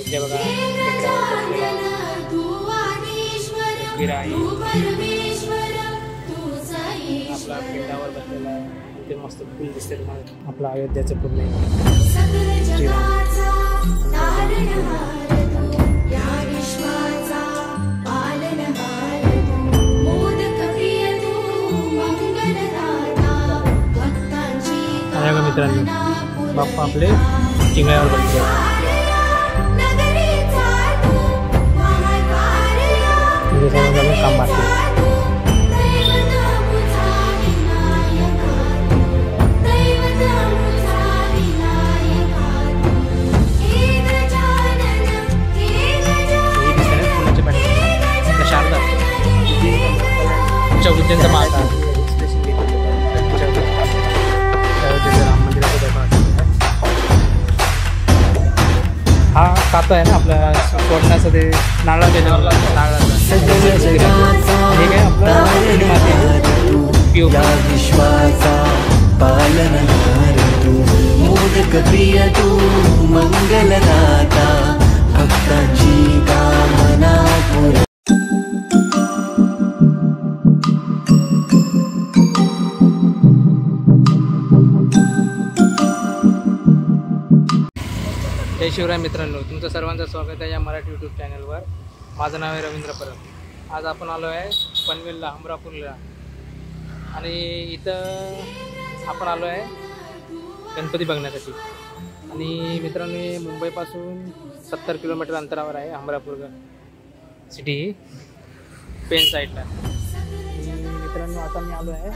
इथे बघा टेकड्यावर आपला पिंडावर बसलेला आहे. ते मस्त फुल दिसते तुम्हाला. आपला अयोध्याचं पूर्ण मित्रांनो बाप्पा आपले चिंगळ्यावर बसले. काम बाकी शारदा उज्जैनचा माता हा काता आहे ना आपल्या सोडण्याचं ते नारळाचं हे काय आपलं विश्वाचा पालनहार तू मोदक प्रिय तू मंगलदाता भक्तांची कामना पूर्ण. जय शिवराय मित्रांनो, तुमचं सर्वांचं स्वागत आहे या मराठी यूट्यूब चॅनलवर. माझं नाव आहे रवींद्र परब. आज आपण आलो आहे पनवेलला, अमरापूरला. आणि इथं आपण आलो आहे गणपती बघण्यासाठी. आणि मित्रांनो मुंबईपासून 70 किलोमीटर अंतरावर आहे अमरापूर सिटी, पेन साईडला. मित्रांनो आता मी आलो आहे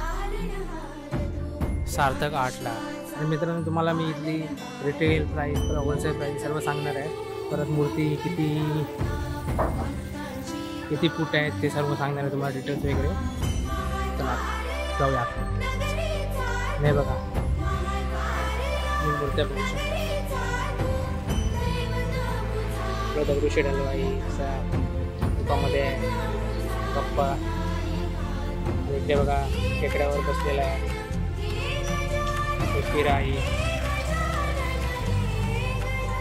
सार्थक आर्टला. आणि मित्रांनो तुम्हाला मी इथली रिटेल प्राईस, होलसेल प्राईस सर्व सांगणार आहे. परत मूर्ती किती फूट आहेत ते सर्व सांगणार आहे तुम्हाला, डिटेल्स वगैरे. चला जाऊया. नाही बघा मी मूर्त्या बघू शकतो. दगडूशेठ हलवाईचा दुकामध्ये बाप्पा इकडे बघा टेकड्यावर बसलेला आहे. फिराई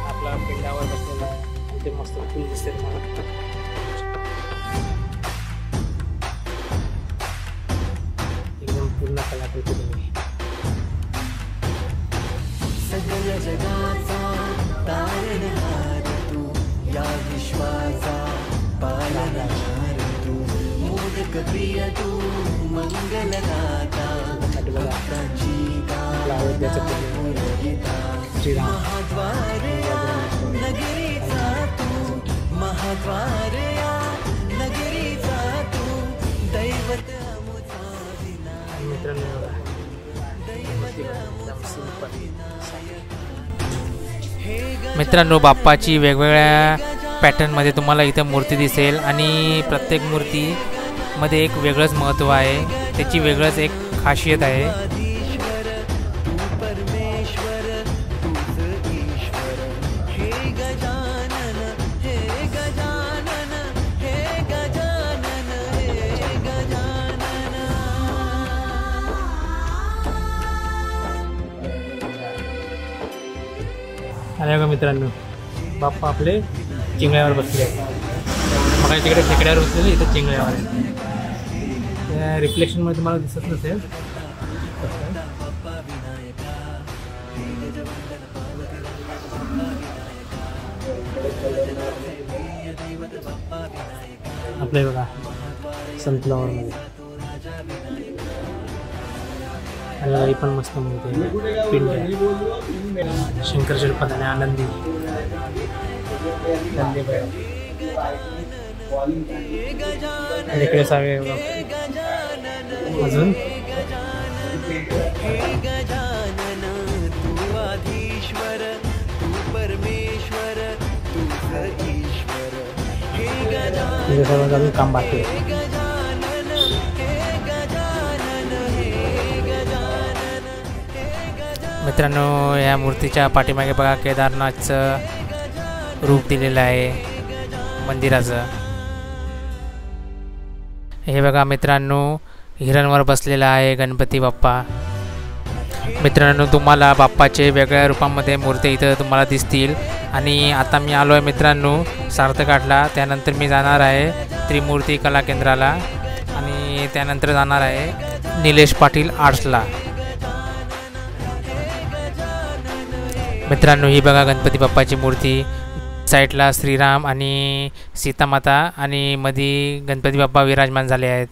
आपला पिंडावर बसलेला आहे. ते मस्त फुल दिसते तुम्हाला. एकदम पूर्ण कलाकृती तुम्ही. सगळ जगाचा तारणहार तू या विश्वाचा पालनहार तू मोदक प्रिय तू मंगलदाता भक्तांची अयोध्याचं श्रीराम नगरीचा तू महाद्वार या नगरीचा तू दैवत मित्रांनो मित्रांनो बाप्पाची वेगवेगळ्या पॅटर्नमध्ये तुम्हाला इथं मूर्ती दिसेल. आणि प्रत्येक मूर्तीमध्ये एक वेगळंच महत्त्व आहे, त्याची वेगळंच एक खासियत आहे. अरे बघा मित्रांनो बाप्पा आपले चिंगळ्यावर बसले. मग तिकडे खेकड्यावर बसलेले, इथं चिंगळ्यावर आहे. त्या रिफ्लेक्शनमध्ये तुम्हाला दिसत नसेल. आपले बघा सनफ्लॉवरमध्ये आणि पण मस्त मूर्ती आहे. पिंड शंकर शिल्पात आणि आनंदी इकडे सगळे अजून सर्व काम बाकी आहे. मित्रांनो या मूर्तीच्या पाठीमागे बघा केदारनाथचं रूप दिलेलं आहे मंदिराचं. हे बघा मित्रांनो हिरणवर बसलेला आहे गणपती बाप्पा. मित्रांनो तुम्हाला बाप्पाचे वेगळ्या रूपामध्ये मूर्ती इथं तुम्हाला दिसतील. आणि आता मी आलो आहे मित्रांनो सार्थघाटला. त्यानंतर मी जाणार आहे त्रिमूर्ती कला केंद्राला आणि त्यानंतर जाणार आहे निलेश पाटील आर्ट्सला. मित्रांनो ही बघा गणपती बाप्पाची मूर्ती. साईडला श्रीराम आणि सीतामाता आणि मध्ये गणपती बाप्पा विराजमान झाले आहेत.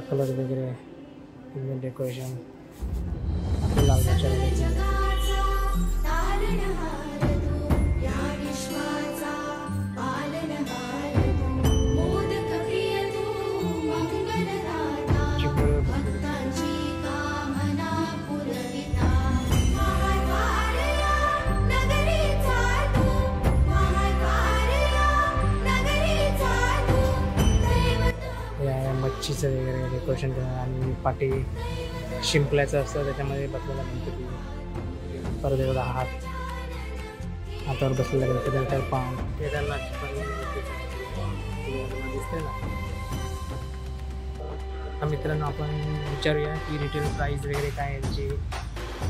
कलर वगैरे डेकोरेशन मच्छीचं वगैरे डेकोरेशन आणि पाठी शिंपल्याचं असतं त्याच्यामध्ये बसलेला गणपती. परत एवढा हातावर बसलेला गणपती काय पाम केदारनाथची पण दिसते ना. मित्रांनो आपण विचारूया की रिटेल प्राईस वगैरे काय यांची,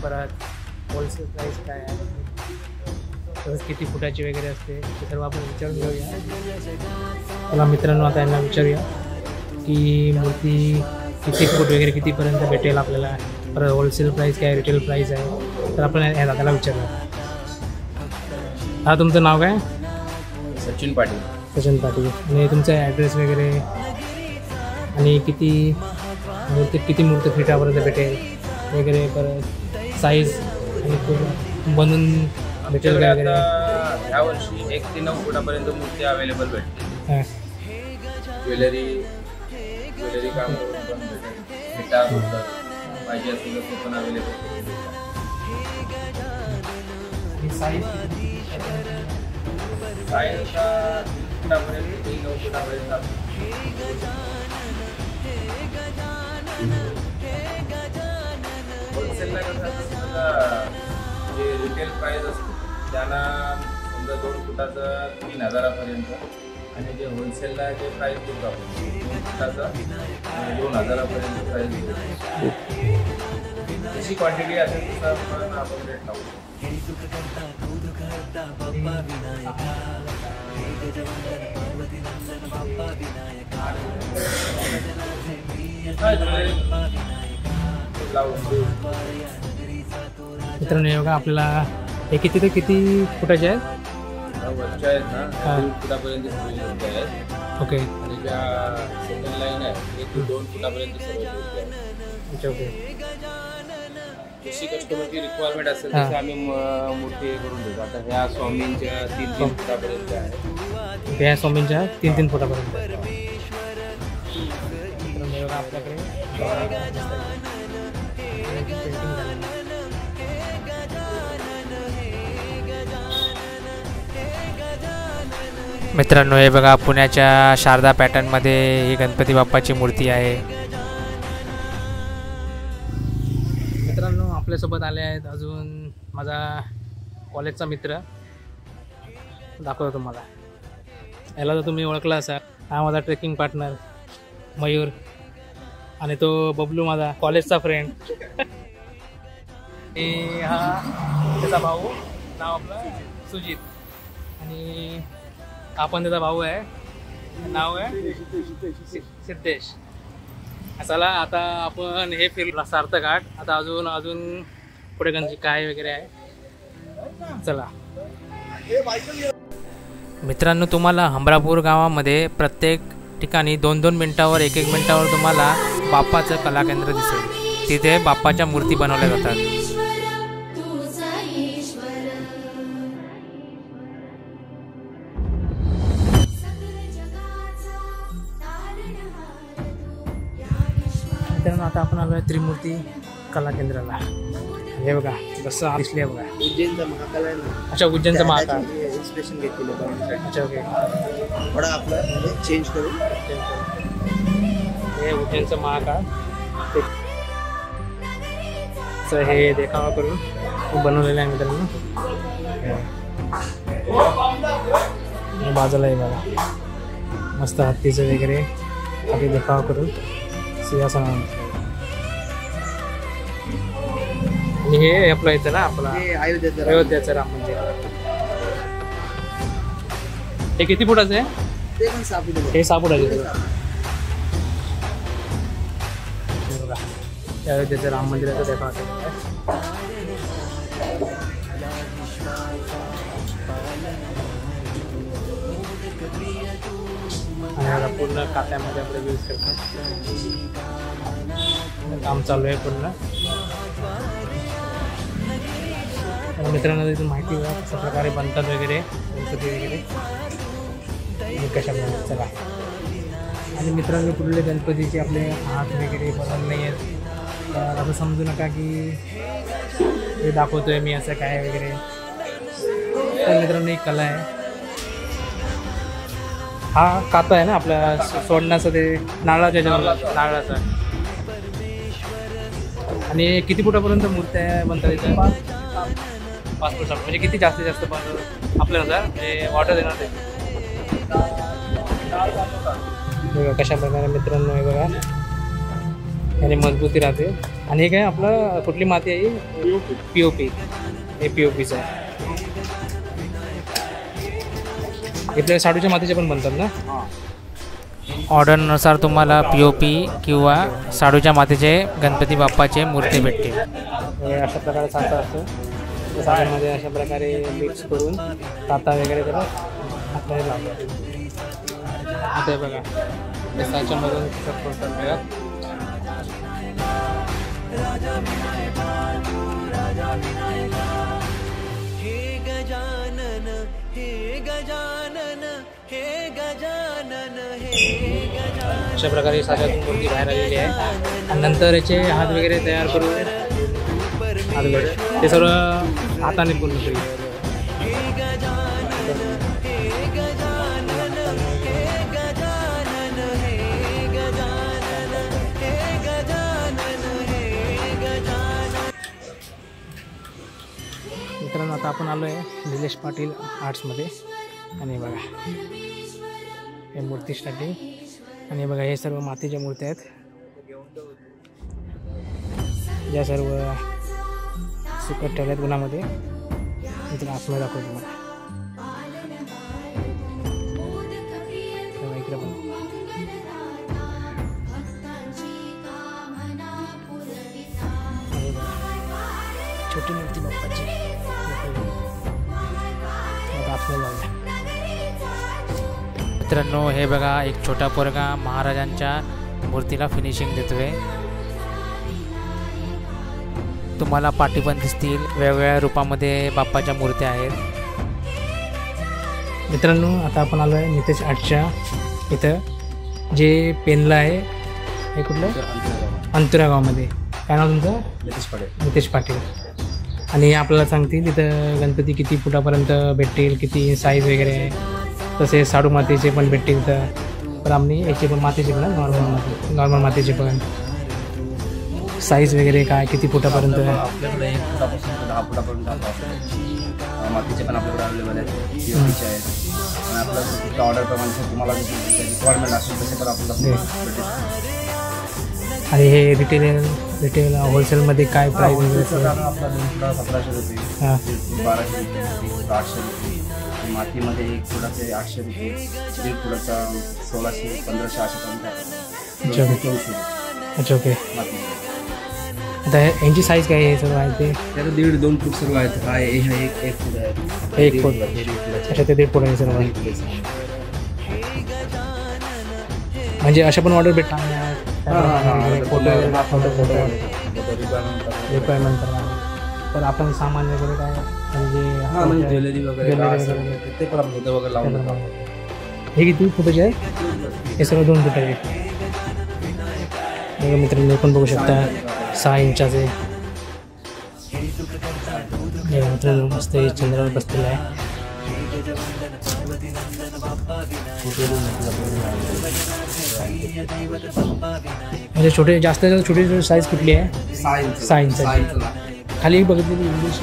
परत होलसेल प्राईस काय आहे, तसंच किती फुटाची वगैरे असते ते सर्व आपण विचारून घेऊया. चला मित्रांनो आता यांना विचारूया की मूर्ती किती फूट वगैरे कितीपर्यंत भेटेल आपल्याला, परत होलसेल प्राईस काय रिटेल प्राईस आहे. तर आपण या दादाला विचारूया. हा तुमचं नाव काय? सचिन पाटील. सचिन पाटील. आणि तुमचा ॲड्रेस वगैरे आणि किती मूर्ती फिटापर्यंत भेटेल वगैरे, परत साईज आणि पूर्ण बनवून भेटेल काय वगैरे. ह्या वर्षी 1 ते 9 फुटापर्यंत मूर्ती अवेलेबल भेटते. हां ज्वेलरी काम करून पण भेटेल. फिटा पाहिजे असेल तर ते पण अवेलेबल. साईज फुटापर्यंत 9 फुटापर्यंत. होलसेलला कसं जे रिटेल प्राईस असते त्यांना समजा 2 फुटाचं 3,000पर्यंत आणि जे होलसेलला जे प्राईस देतो आपण 2 फुटाचं 2,000पर्यंत प्राईस देतो. जशी क्वांटिटी असेल तसं आपण रेट लावतो. मित्रांनो बघा आपल्याला हे किती ते किती फुटाचे आहेत? वरच्या आहेत ना 2 फुटापर्यंत सगळे आहेत. ओके. आणि ज्या सेकंड लाईन आहे 1 ते 2 फुटापर्यंत सर्व मूर्ती आहेत. अच्छा ओके. जशी कस्टमरची रिक्वायरमेंट असेल तसं आम्ही मूर्ती करून देतो. आता ह्या स्वामींच्या 3-3 फुटापर्यंत आहे. ह्या स्वामींच्या 3-3 फुटापर्यंत. बघा आपल्याकडे मित्रांनो हे बघा पुण्याच्या शारदा पॅटर्नमध्ये ही गणपती बाप्पाची मूर्ती आहे. मित्रांनो आपल्यासोबत आले आहेत अजून माझा कॉलेजचा मित्र. दाखवतो तुम्हाला. याला तर तुम्ही ओळखला असाल. हा माझा ट्रेकिंग पार्टनर मयूर आणि तो बबलू माझा कॉलेजचा फ्रेंड. हा त्याचा भाऊ, नाव आपलं सुजित. आणि आपण त्याचा भाऊ आहे, नाव आहे सिद्धेश. चला आता आपण हे फिरला सार्थघाट. आता अजून पुढे गणपती काय वगैरे आहे. चला मित्रांनो तुम्हाला हमरापूर गावामध्ये प्रत्येक ठिकाणी 2-2 मिनिटावर 1-1 मिनिटावर तुम्हाला बाप्पाचं कला केंद्र दिसेल. तिथे बाप्पाच्या मूर्ती बनवल्या जातात. मित्रांनो आता आपण आलो आहे त्रिमूर्ती कला केंद्राला. हे बघा जसं दिसले बघा. उज्जैनचा महाकाल आहे ना. अच्छा उज्जैनचा महाकाल. इन्स्पिरेशन घेतलेलं. अच्छा ओके. थोडा आपला म्हणजे चेंज करून हे उज्जैनचं महाकाल हे देखावा करून बनवलेलं आहे मित्रांनो. आणि बाजूला आहे बघा मस्त हत्तीचं वगैरे आधी देखावा करून सिंहासनावर. आणि हे आपलं इथं ना आपला हे अयोध्येचं अयोध्याचं राम मंदिर. हे किती फुटाचं आहे? ते पण सापडलं. हे 6 फुटाचे आहे बघा. हे बघा त्या अयोध्येचं राम मंदिराचं देखावा केलेलं आहे. आणि आता पूर्ण कात्यामध्ये आपले यूज करतात. काम चालू आहे पूर्ण. तर मित्रांनो इथून माहिती बघा कशा प्रकारे बनतात वगैरे गणपती वगैरे कशा प्रकारे. चला आणि मित्रांनो कुठले गणपतीचे आपले हात वगैरे बनवले नाही आहेत तर असं समजू नका की हे दाखवतोय मी असं काय वगैरे. तर मित्रांनो एक कला आहे. हा काता आहे ना आपल्या सोडण्याचं ते नारळाच्या नारळाचा. आणि किती फुटापर्यंत मूर्त्या बनतात इथं? 5 फूट. म्हणजे किती जास्तीत जास्त बनवतात आपल्यानुसार म्हणजे ऑर्डर देणार ते बघा कशा प्रकारे मित्रांनो आहे बघा. आणि मजबूती राहते. आणि हे काय आपलं कुठली माती आहे? POP. हे POPचं आहे. इथल्या शाडूच्या मातीचे पण बनतात ना? ऑर्डरनुसार तुम्हाला POP किंवा शाडूच्या मातीचे गणपती बाप्पाचे मूर्ती भेटतील. हे अशा प्रकारे साचा असतो. त्या साच्यामध्ये अशा प्रकारे मिक्स करून ताता वगैरे त्याला आपल्याला लावतात. आता हे बघा त्या साच्यामधून करतात बघा. हे गजानन हे गजानन हे गजानन हे गजानन. अशा प्रकारे साच्यातून मूर्ती बाहेर आलेली आहे. आणि नंतर याचे हात वगैरे तयार करून हात वगैरे ते सर्व हाताने पूर्ण केले. हे गजानन हे गजानन हे गजानन हे गजानन हे गजानन हे गजानन. मित्रांनो आता आपण आलो आहे निलेश पाटील आर्ट्समध्ये. आणि बघा हे मूर्ती स्टार्टिंग. आणि बघा हे सर्व मातीच्या मूर्त्या आहेत ज्या सर्व सुकट ठेवल्यात उन्हामध्ये. इथे आतमध्ये दाखवतो तुम्हाला. इकडे पण छोटी मूर्ती बाप्पाची आतमध्ये लावल्या. मित्रांनो हे बघा एक छोटा पोरगा महाराजांच्या मूर्तीला फिनिशिंग देतोय. तुम्हाला पाठी पण दिसतील वेगवेगळ्या रूपामध्ये बाप्पाच्या मूर्त्या आहेत. मित्रांनो आता आपण आलो आहे नितेश आर्टच्या इथं जे पेनला आहे. हे कुठलं? अंतुरा गावामध्ये. काय नाव तुमचं? नितेश पाटील. आणि आपल्याला सांगतील तिथं गणपती किती फुटापर्यंत भेटतील, किती साईज वगैरे आहे. तसे शाडू मातीचे पण भेटतील तर. पण आम्ही याचे पण मातीचे पण नॉर्मल मातीचे पण साईज वगैरे काय किती फुटापर्यंत आहे. आपल्याकडे 1 फुटापासून 10 फुटापर्यंत मातीचे पण आपल्याकडे अवेलेबल आहेत. POPचे आहेत. आणि आपल्याला तुमच्या ऑर्डरप्रमाणे तुम्हाला रिक्वायरमेंट असेल तसे पण आपल्याला भेटेल. आणि हे रिटेल होलसेलमध्ये काय प्राईस वगैरे असेल? आपला 2 फुटा 1700 रुपये, हां 1200 रुपये, 800 रुपये. मातीमध्ये 1 फुटाचे 800 रुपये, 1 फुटाचा 1600, 1500 अशापर्यंत. अच्छा. 2400 रुपये अच्छा ओके. माती. आता यांची साईज काय आहे सर्व आहे ते? त्याला 1.5-2 फूट सर्व आहेत. हा एक फूट आहे. 1 फूट. अच्छा ते 1.5 फूट आहे सर्व. म्हणजे अशा पण ऑर्डर भेटणार फोटो रिक्वायरमेंट तर आपण सामान वगैरे काय म्हणजे ज्वेलरी वगैरे ते पण आपण फोटो वगैरे लावून देतो. हे किती फुटाचे आहे? हे सर्व 2 फुटाचे. बघा मित्रांनो पण बघू शकता 6 इंचाचे. मित्रांनो मस्त चंद्रावर बसलेला आहे. म्हणजे छोटे जास्त छोटी साईज कुठली आहे? 6 इंच. खाली बघितलेली इंग्लिश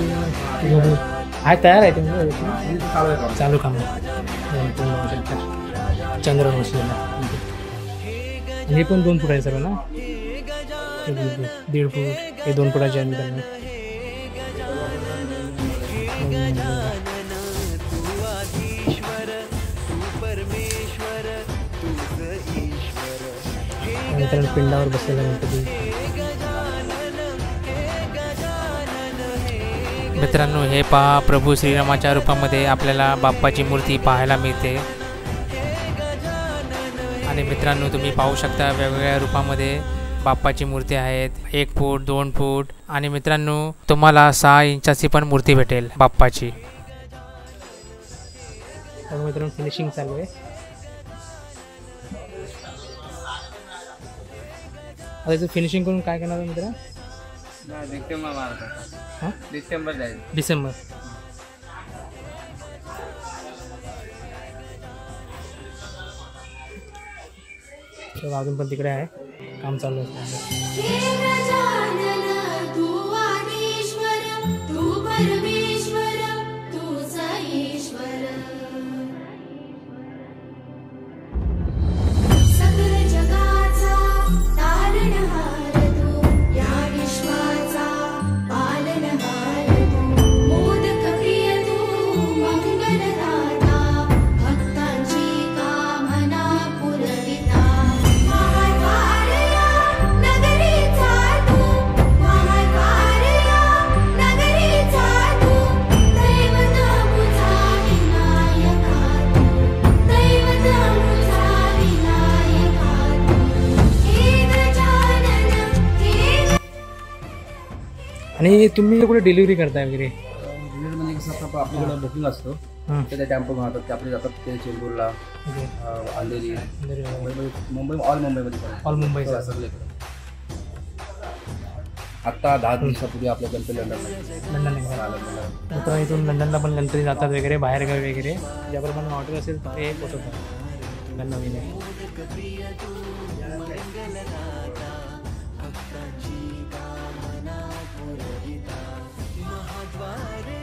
आहे तयार आहे ते चालू काम. फिल्टर चंद्रावर बसलेला. हे पण 2 फूट आहे सर्व ना, 1.5 फूट, हे 2 फुटाचे आहे मित्रांनो. मित्रांनो पिंडावर बसलेला गणपती. मित्रांनो हे पहा, प्रभू श्रीरामाच्या रूपामध्ये आपल्याला बाप्पाची मूर्ती पाहायला मिळते. आणि मित्रांनो तुम्ही पाहू शकता वेगवेगळ्या रूपामध्ये बाप्पाची मूर्ती आहेत. 1 फूट, 2 फूट आणि मित्रांनो तुम्हाला 6 इंचाची पण मूर्ती भेटेल बाप्पाची. तर मित्रांनो फिनिशिंग चालू आहे. आता याचं फिनिशिंग करून काय करणार आहे मित्र? डिसेंबर. अजून पण तिकडे आहे, काम चालू आहे. आणि तुम्ही कुठे डिलिव्हरी करताय वगैरे? डिलिव्हरी म्हणजे कसं आपल्याकडे बुकिंग असतं, तर त्या टेम्पो घालतात ते आपले जातात ते चेंबूरला, अंधेरी, मुंबई, ऑल मुंबई सगळे. आत्ता 10 दिवसापूर्वी आपल्या गणपती लंडन मित्र इथून लंडनला पण गणपती जातात वगैरे, बाहेरगावी वगैरे, ज्याप्रमाणे ऑर्डर असेल ते पोचवतात नवीन.